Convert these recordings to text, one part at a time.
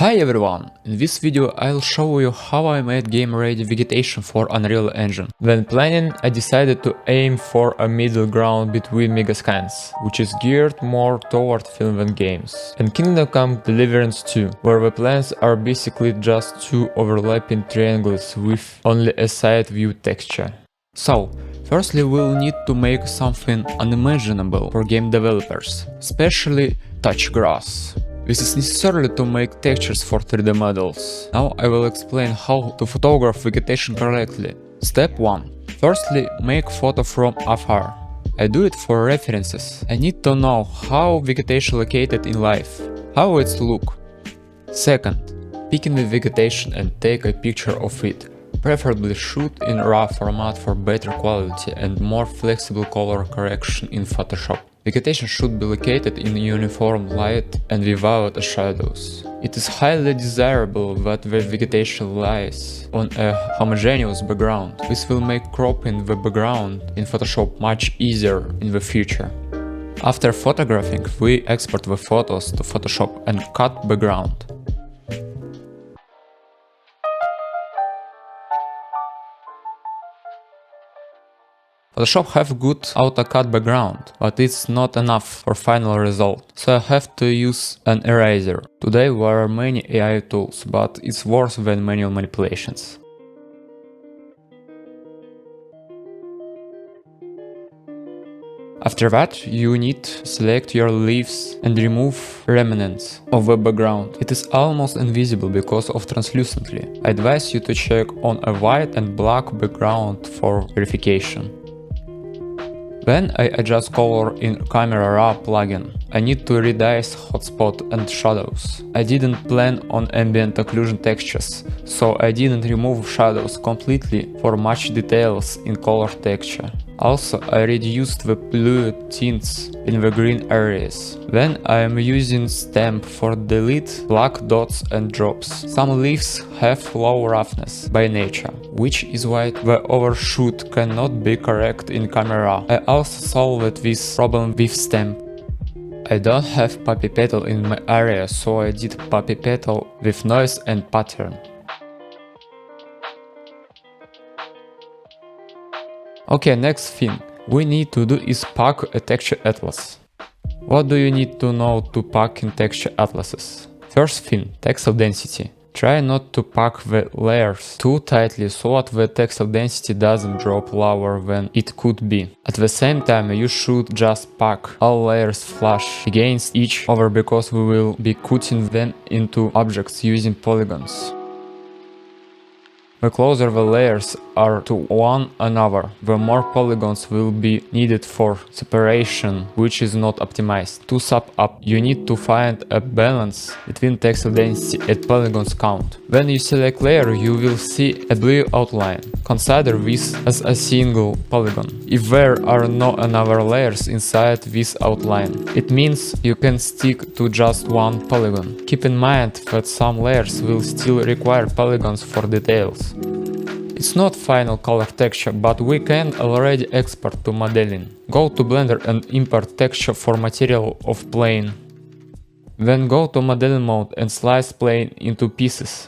Hi everyone! In this video I'll show you how I made game-ready vegetation for Unreal Engine. When planning, I decided to aim for a middle ground between Megascans, which is geared more toward film and games, and Kingdom Come Deliverance 2, where the plans are basically just two overlapping triangles with only a side view texture. So, firstly we'll need to make something unimaginable for game developers, especially touch grass. This is necessary to make textures for 3D models. Now I will explain how to photograph vegetation correctly. Step 1. Firstly, make photo from afar. I do it for references. I need to know how vegetation located in life, how it's look. Second, pick in the vegetation and take a picture of it. Preferably shoot in RAW format for better quality and more flexible color correction in Photoshop. Vegetation should be located in uniform light and without shadows. It is highly desirable that the vegetation lies on a homogeneous background. This will make cropping the background in Photoshop much easier in the future. After photographing, we export the photos to Photoshop and cut background. Photoshop have good auto-cut background, but it's not enough for final result, so I have to use an eraser. Today there are many AI tools, but it's worse than manual manipulations. After that, you need to select your leaves and remove remnants of the background. It is almost invisible because of translucently. I advise you to check on a white and black background for verification. Then I adjust color in Camera Raw plugin. I need to redice hotspot and shadows. I didn't plan on ambient occlusion textures, so I didn't remove shadows completely for much details in color texture. Also, I reduced the blue tints in the green areas. Then I am using stamp for delete black dots and drops. Some leaves have low roughness by nature, which is why the overshoot cannot be correct in camera. I also solved this problem with stamp. I don't have poppy petal in my area, so I did poppy petal with noise and pattern. Okay, next thing we need to do is pack a texture atlas. What do you need to know to pack in texture atlases? First thing, textile density. Try not to pack the layers too tightly so that the textile density doesn't drop lower than it could be. At the same time, you should just pack all layers flush against each other because we will be cutting them into objects using polygons. The closer the layers are to one another, the more polygons will be needed for separation, which is not optimized. To sum up, you need to find a balance between textile density and polygons count. When you select layer, you will see a blue outline. Consider this as a single polygon. If there are no other layers inside this outline, it means you can stick to just one polygon. Keep in mind that some layers will still require polygons for details. It's not final color texture, but we can already export to modeling. Go to Blender and import texture for material of plane. Then go to modeling mode and slice plane into pieces.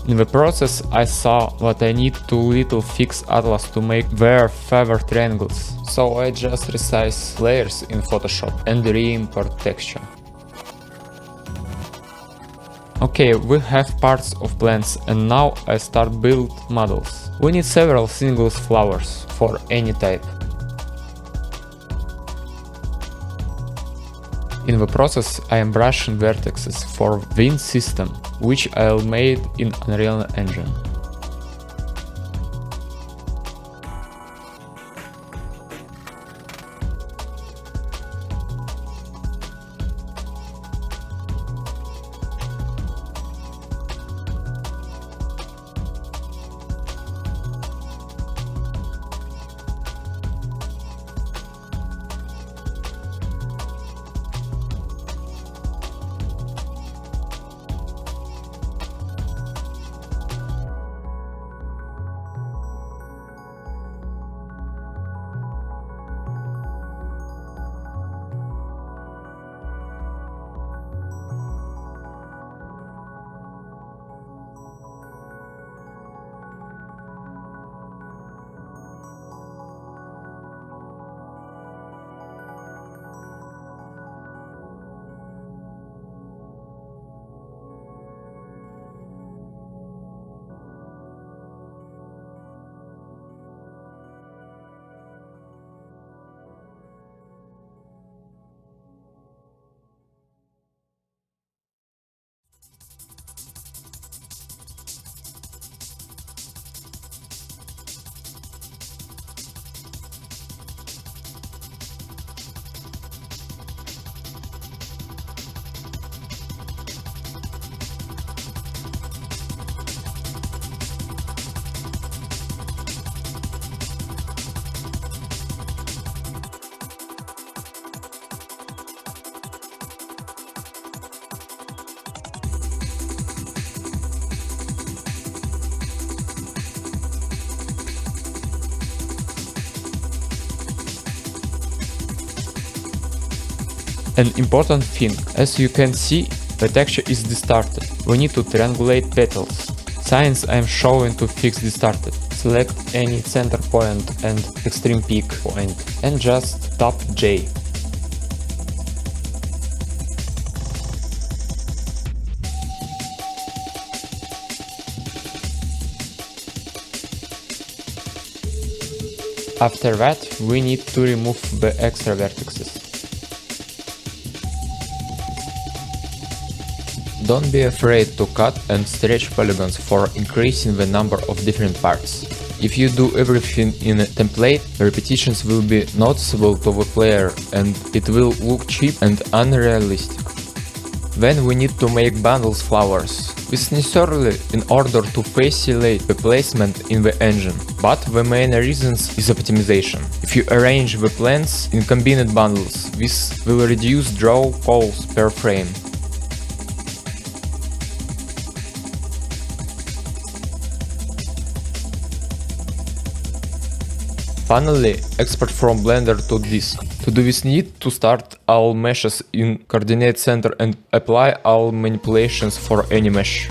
In the process, I saw that I need too little fixed atlas to make their feather triangles, so I just resize layers in Photoshop and re-import texture. Okay, we have parts of plants and now I start build models. We need several single flowers for any type. In the process, I am brushing vertices for wind system, which I'll made in Unreal Engine. An important thing, as you can see, the texture is distorted. We need to triangulate petals. Signs I am showing to fix distorted. Select any center point and extreme peak point and just tap J. After that, we need to remove the extra vertices. Don't be afraid to cut and stretch polygons for increasing the number of different parts. If you do everything in a template, repetitions will be noticeable to the player and it will look cheap and unrealistic. Then we need to make bundles flowers. This is necessarily in order to facilitate the placement in the engine, but the main reason is optimization. If you arrange the plants in combined bundles, this will reduce draw calls per frame. Finally, export from Blender to disk. To do this, need to start all meshes in coordinate center and apply all manipulations for any mesh.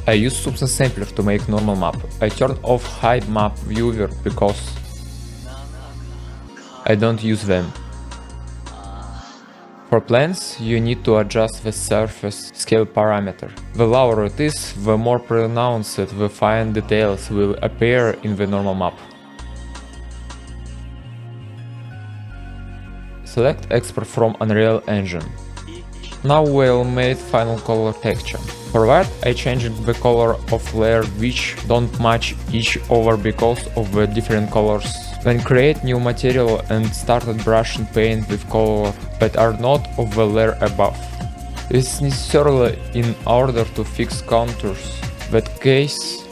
I use Substance Sampler to make normal map. I turned off Hide Map Viewer because I don't use them. For plants, you need to adjust the surface scale parameter. The lower it is, the more pronounced the fine details will appear in the normal map. Select Export from Unreal Engine. Now we'll make final color texture. For that, I changed the color of layers which don't match each other because of the different colors. Then create new material and started brushing paint with colors that are not of the layer above. This is necessarily in order to fix contours. That case,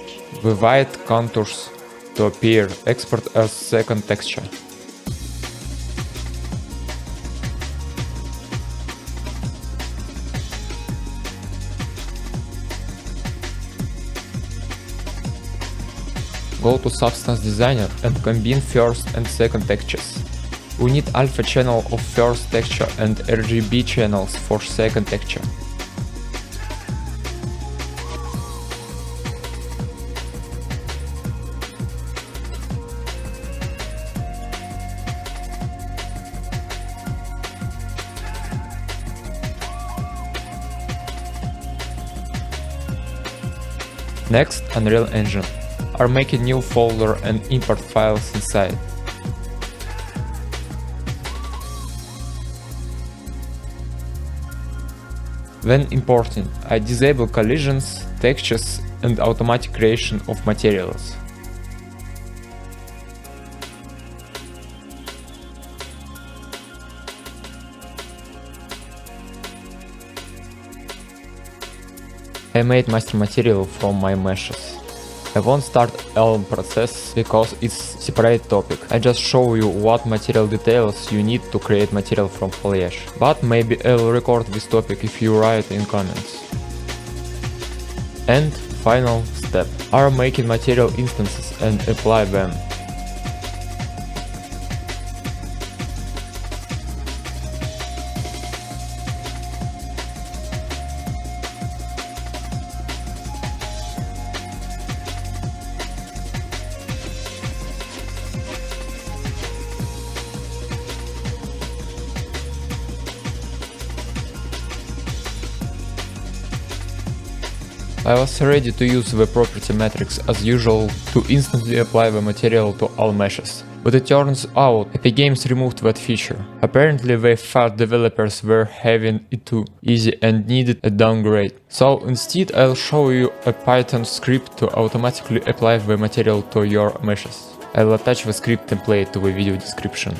the white contours to appear. Export as second texture. Go to Substance Designer and combine first and second textures. We need alpha channel of first texture and RGB channels for second texture. Next, Unreal Engine. Or make a new folder and import files inside. When importing, I disable collisions, textures and automatic creation of materials. I made master material from my meshes. I won't start Elm process because it's separate topic. I just show you what material details you need to create material from foliage. But maybe I'll record this topic if you write in comments. And final step are making material instances and apply them. I was ready to use the property matrix as usual to instantly apply the material to all meshes. But it turns out Epic Games removed that feature. Apparently they thought developers were having it too easy and needed a downgrade. So instead I'll show you a Python script to automatically apply the material to your meshes. I'll attach the script template to the video description.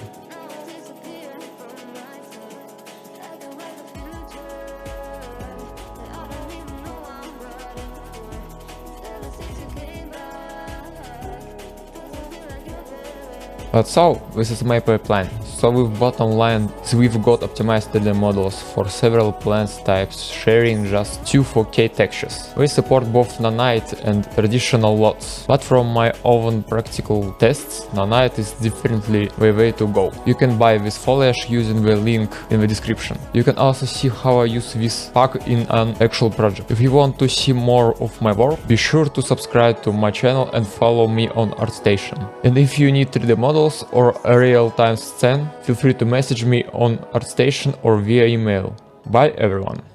But so, this is my pipeline. So with bottom line, we've got optimized 3D models for several plants types, sharing just 2 4K textures. We support both Nanite and traditional LOTs, but from my own practical tests, Nanite is definitely the way to go. You can buy this foliage using the link in the description. You can also see how I use this pack in an actual project. If you want to see more of my work, be sure to subscribe to my channel and follow me on ArtStation. And if you need 3D models or a real-time scan, feel free to message me on ArtStation or via email. Bye everyone!